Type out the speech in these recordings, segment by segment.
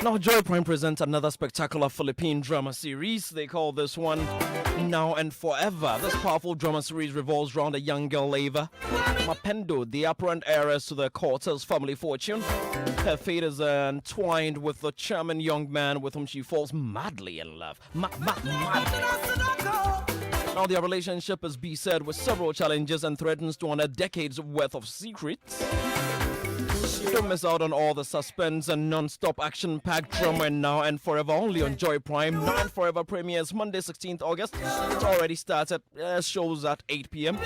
Now, Joy Prime presents another spectacular Philippine drama series. They call this one Now and Forever. This powerful drama series revolves around a young girl, Ava Mapendo, the apparent heiress to the Cortez family fortune. Her fate is entwined with the charming young man with whom she falls madly in love. Madly. Now, their relationship is beset with several challenges and threatens to unearth decades worth of secrets. Don't miss out on all the suspense and non-stop action-packed drama Now and Forever only on Joy Prime. Now and Forever premieres Monday 16th August. It's already started. Shows at 8 p.m.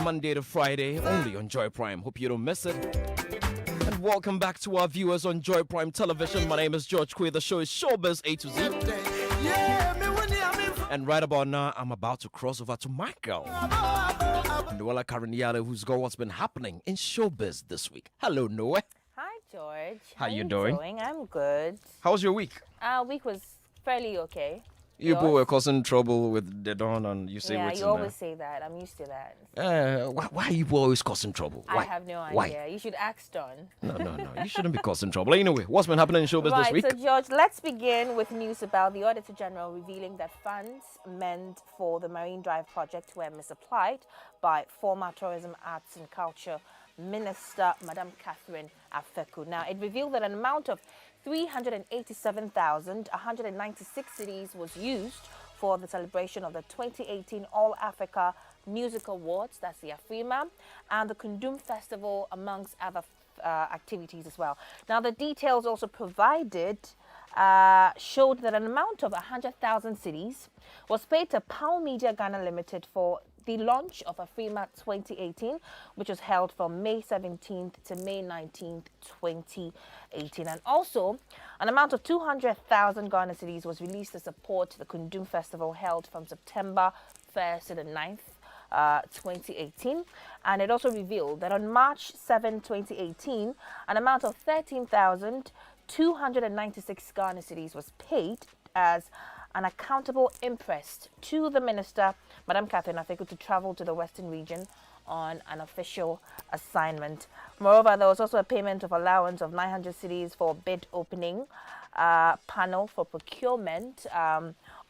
Monday to Friday only on Joy Prime. Hope you don't miss it. And welcome back to our viewers on Joy Prime Television. My name is George Quay. The show is Showbiz A to Z. And right about now, I'm about to cross over to my girl, Noella Kharyne Yalley, who's got what's been happening in showbiz this week. Hello, Noe. Hi, George. How you doing? I'm good. How was your week? Week was fairly okay. You both were causing trouble with the dawn, and you say what's you always say that. I'm used to that. Why are you always causing trouble? Why? I have no idea. Why? You should ask Don. No. You shouldn't be causing trouble. Anyway, what's been happening in showbiz this week? So, George, let's begin with news about the Auditor General revealing that funds meant for the Marine Drive project were misapplied by former Tourism, Arts and Culture Minister, Madam Catherine Afeku. Now, it revealed that an amount of 387,196 cedis was used for the celebration of the 2018 All Africa Music Awards, that's the Afrima, and the Kundum Festival, amongst other activities as well. Now, the details also provided showed that an amount of 100,000 cedis was paid to Pal Media Ghana Limited for the launch of Afrima 2018, which was held from May 17th to May 19th, 2018. And also, an amount of 200,000 Ghana cedis was released to support the Kundum Festival held from September 1st to the 9th, 2018. And it also revealed that on March 7, 2018, an amount of 13,296 Ghana cedis was paid as an accountable interest to the minister, Madam Catherine Afeku, to travel to the Western region on an official assignment. Moreover, there was also a payment of allowance of 900 cedis for bid opening panel for procurement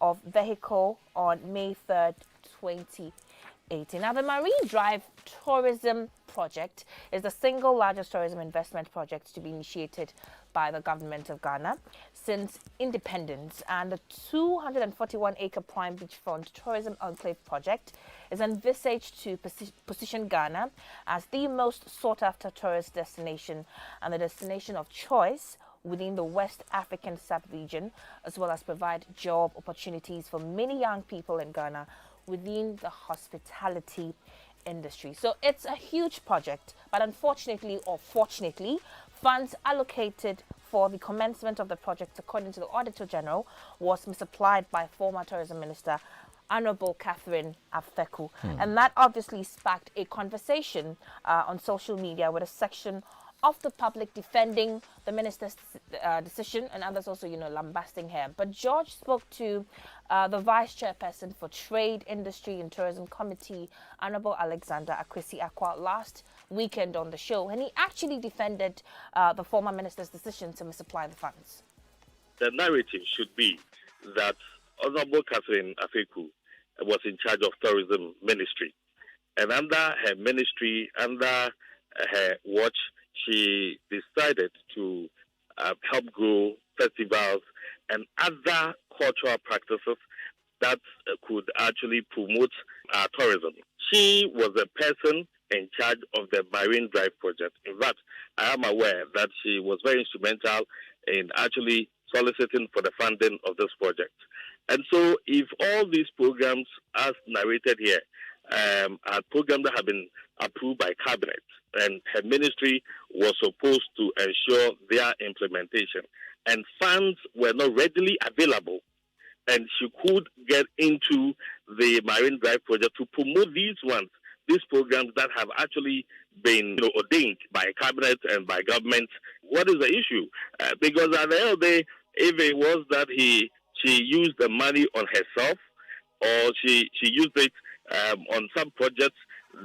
of vehicle on May 3rd, 2018. Now, the Marine Drive Tourism Project is the single largest tourism investment project to be initiated by the government of Ghana since independence, and the 241-acre prime beachfront tourism enclave project is envisaged to position Ghana as the most sought-after tourist destination and the destination of choice within the West African sub-region, as well as provide job opportunities for many young people in Ghana within the hospitality industry. So it's a huge project, but unfortunately or fortunately, funds allocated for the commencement of the project, according to the Auditor General, was misapplied by former Tourism Minister Honorable Catherine Afeku. And that obviously sparked a conversation on social media with a section of the public defending the minister's decision, and others also, lambasting her. But George spoke to the Vice Chairperson for Trade, Industry and Tourism Committee, Honorable Alexander Akwesi Akwa, last weekend on the show, and he actually defended the former minister's decision to misapply the funds. The narrative should be that Honorable Catherine Afeku was in charge of Tourism Ministry, and under her ministry, under her watch, she decided to help grow festivals and other cultural practices that could actually promote tourism. She was the person in charge of the Marine Drive project. In fact, I am aware that she was very instrumental in actually soliciting for the funding of this project. And so if all these programs, as narrated here, are programs that have been approved by cabinet, and her ministry was supposed to ensure their implementation, and funds were not readily available, and she could get into the Marine Drive project to promote these programs that have actually been ordained by cabinet and by government. What is the issue? Because at the end of the day, if it was that she used the money on herself, or she used it on some projects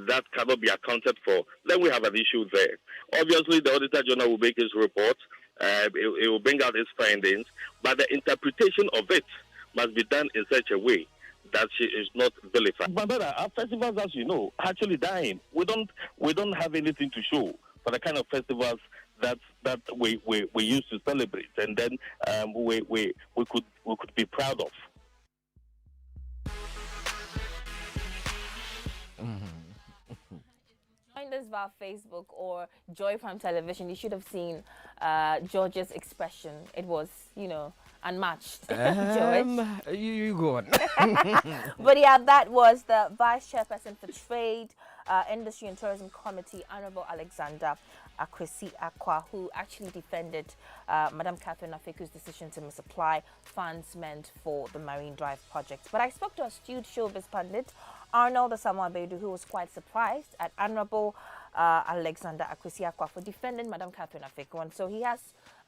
that cannot be accounted for, then we have an issue there. Obviously, the Auditor General will make his report, it will bring out its findings, but the interpretation of it must be done in such a way that she is not vilified. But brother, our festivals, as you know, are actually dying. We don't have anything to show for the kind of festivals that we used to celebrate, and then we could be proud of. Find us via Facebook or Joy from Television. You should have seen George's expression. It was, unmatched. George. You go on. But yeah, that was the Vice Chairperson for Trade, Industry and Tourism Committee, Honorable Alexander Akwesi-Akwa, who actually defended Madam Kharyne Afeku's decision to misapply funds meant for the Marine Drive project. But I spoke to astute showbiz pundit Arnold Asamoah-Bedu, who was quite surprised at Honorable Alexander Akwesi-Akwa for defending Madam Kharyne Afeku, and so he has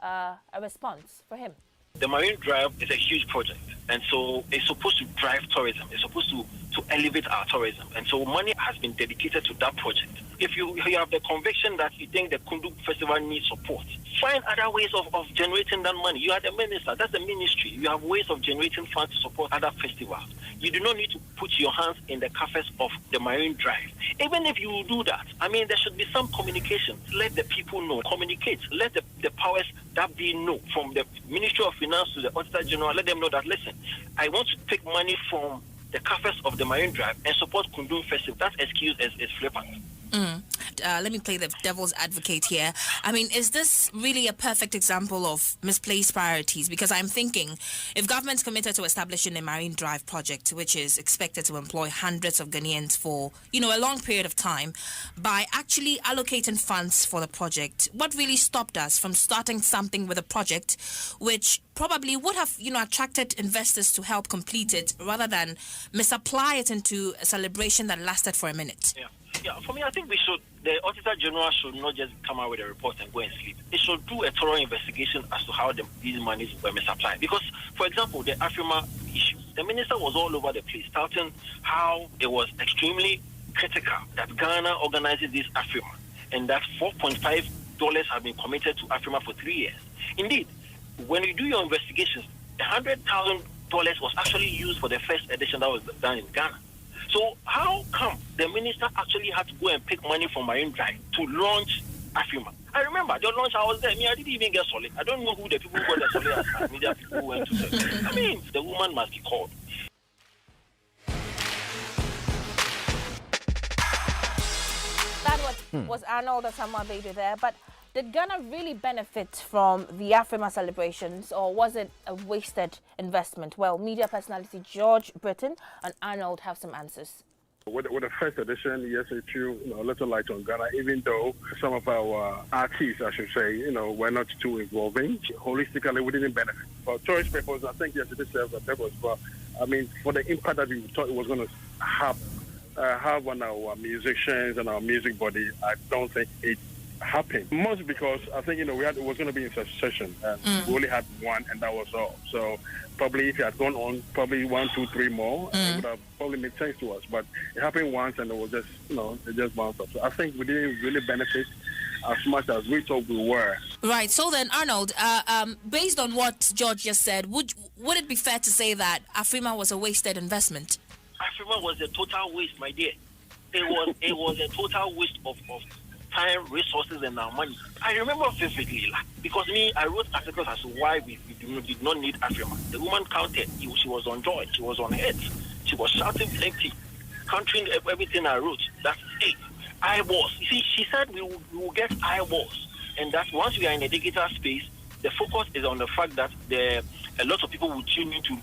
a response for him. The Marine Drive is a huge project, and so it's supposed to drive tourism. It's supposed to elevate our tourism, and so money has been dedicated to that project. If you have the conviction that you think the Kundu Festival needs support, find other ways of generating that money. You are the minister, that's the ministry. You have ways of generating funds to support other festivals. You do not need to put your hands in the coffers of the Marine Drive. Even if you do that, there should be some communication. Let the people know. Communicate. Let the powers that be know, from the Ministry of Finance to the Auditor General. Let them know that, listen, I want to take money from the coffers of the Marine Drive and support Kundu Festival. That excuse is flippant. Let me play the devil's advocate here. Is this really a perfect example of misplaced priorities? Because I'm thinking, if government's committed to establishing a Marine Drive project, which is expected to employ hundreds of Ghanaians for, a long period of time, by actually allocating funds for the project, what really stopped us from starting something with a project which probably would have, attracted investors to help complete it, rather than misapply it into a celebration that lasted for a minute? Yeah, for me, I think the Auditor General should not just come out with a report and go and sleep. It should do a thorough investigation as to how these monies were misapplied. Because, for example, the Afrima issue, the minister was all over the place, touting how it was extremely critical that Ghana organizes this Afrima, and that $4.5 have been committed to Afrima for 3 years. Indeed, when you do your investigations, $100,000 was actually used for the first edition that was done in Ghana. So how come the minister actually had to go and pick money from Marine Drive to launch Afrima? I remember the launch, I was there. I didn't even get solid. I don't know who the people who got the solid as media people who went to them. The woman must be called. That was Arnold Asamoah-Bedu there, but did Ghana really benefit from the Afrima celebrations, or was it a wasted investment? Well, media personality George Britton and Arnold have some answers. With the first edition, yes, it threw a little light on Ghana, even though some of our artists, I should say, were not too involving. Holistically, we didn't benefit. For tourist purposes, I think yes, it serves a purpose. But for the impact that we thought it was going to have on our musicians and our music body, I don't think it happened. Mostly because I think it was going to be in succession, and we only had one, and that was all. So probably if it had gone on, probably 1, 2, 3 more, it would have probably made sense to us. But it happened once, and it was just it just bounced up. So I think we didn't really benefit as much as we thought we were. Right. So then, Arnold, based on what George just said, would it be fair to say that Afrima was a wasted investment? Afrima was a total waste, my dear. It was a total waste of time, resources, and our money. I remember vividly, because I wrote articles as to why we did not need Afrima. The woman counted. She was on joy. She was on hit. She was shouting plenty, countering everything I wrote. That's it. Eyeballs. You see, she said we will get eyeballs, and that once we are in a digital space, the focus is on the fact that a lot of people will tune in to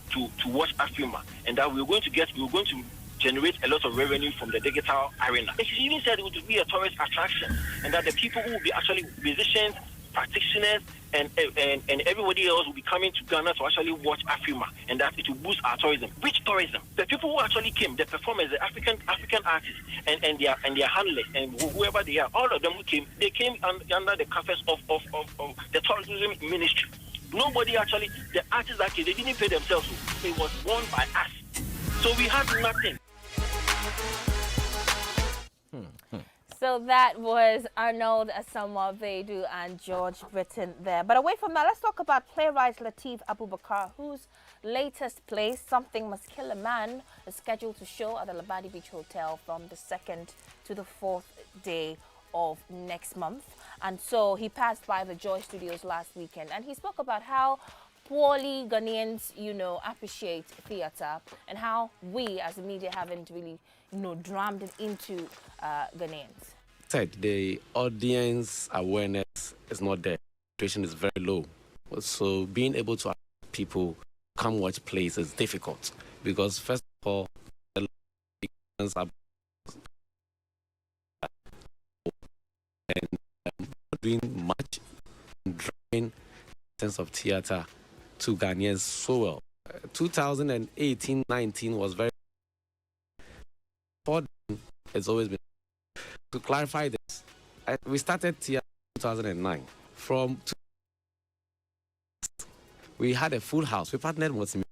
watch Afrima, and that we're going to generate a lot of revenue from the digital arena. And she even said it would be a tourist attraction, and that the people who will be actually musicians, practitioners, and everybody else will be coming to Ghana to actually watch Afrima, and that it will boost our tourism. Which tourism? The people who actually came, the performers, the African artists, and their handlers, and whoever they are, all of them who came, they came under the covers of the tourism ministry. Nobody actually, the artists that came, they didn't pay themselves. It was won by us. So we had nothing. So that was Arnold Asamoah Bedu and George Britton there. But away from that, let's talk about playwright Latif Abubakar, whose latest play, Something Must Kill a Man, is scheduled to show at the Labadi Beach Hotel from the 2nd to the 4th day of next month. And so he passed by the Joy Studios last weekend and he spoke about how poorly Ghanaians, appreciate theatre and how we as the media haven't really, drummed it into Ghanaians. Said the audience awareness is not there. The situation is very low. So being able to have people come watch plays is difficult because first of all, the audience are and not doing much in driving sense of theatre to Ghanaians so well. 2018-19 was very. It's always been. To clarify this, we started theatre in 2009. We had a full house. We partnered with me.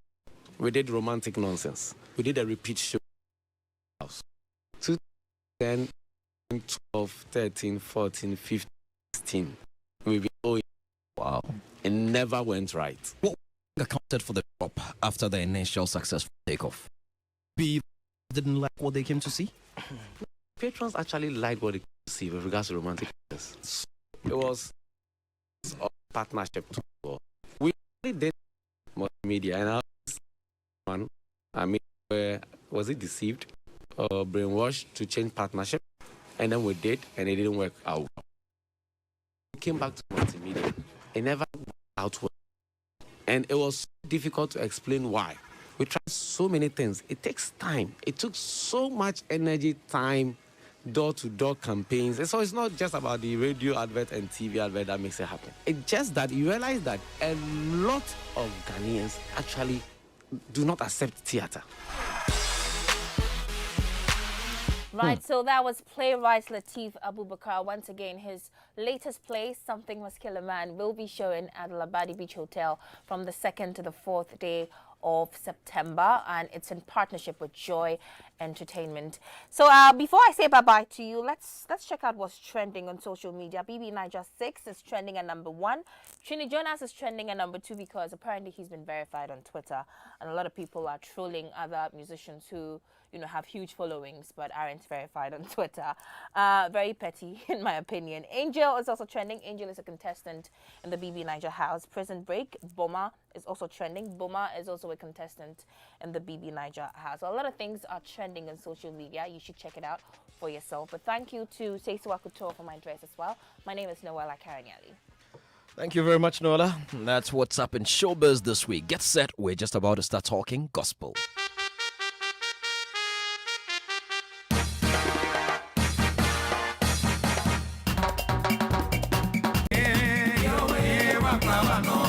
We did romantic nonsense. We did a repeat show. 2010, 12, 13, 14, 15, 16. We've been going. Wow. It never went right. What accounted for the drop after the initial successful takeoff? People didn't like what they came to see? Patrons actually liked what they could see with regards to romantic nonsense. It was a partnership. We really did multimedia, and was it deceived or brainwashed to change partnership? And then we did, and it didn't work out. We came back to multimedia. It never worked out well. And it was difficult to explain why. We tried so many things. It takes time. It took so much energy, time, door-to-door campaigns. So it's not just about the radio advert and TV advert that makes it happen. It's just that you realize that a lot of Ghanaians actually do not accept theatre. Right, so that was playwright Latif Abubakar. Once again, his latest play, Something Must Kill a Man, will be showing at the Labadi Beach Hotel from the 2nd to the 4th day of September, and it's in partnership with Joy Entertainment. So before I say bye-bye to you, let's check out what's trending on social media. BB Niger 6 is trending at number 1. Trini Jonas is trending at number 2 because apparently he's been verified on Twitter, and a lot of people are trolling other musicians who have huge followings but aren't verified on Twitter. Very petty, in my opinion. Angel is also trending. Angel is a contestant in the BB Niger House Prison Break. Boma is also trending. Boma is also a contestant in the BB Niger House. So a lot of things are trending on social media. You should check it out for yourself. But thank you to Seisua Couture for my dress as well. My name is Noella Kharyne Yalley. Thank you very much, Noella. That's what's up in Showbiz this week. Get set. We're just about to start talking gospel. No.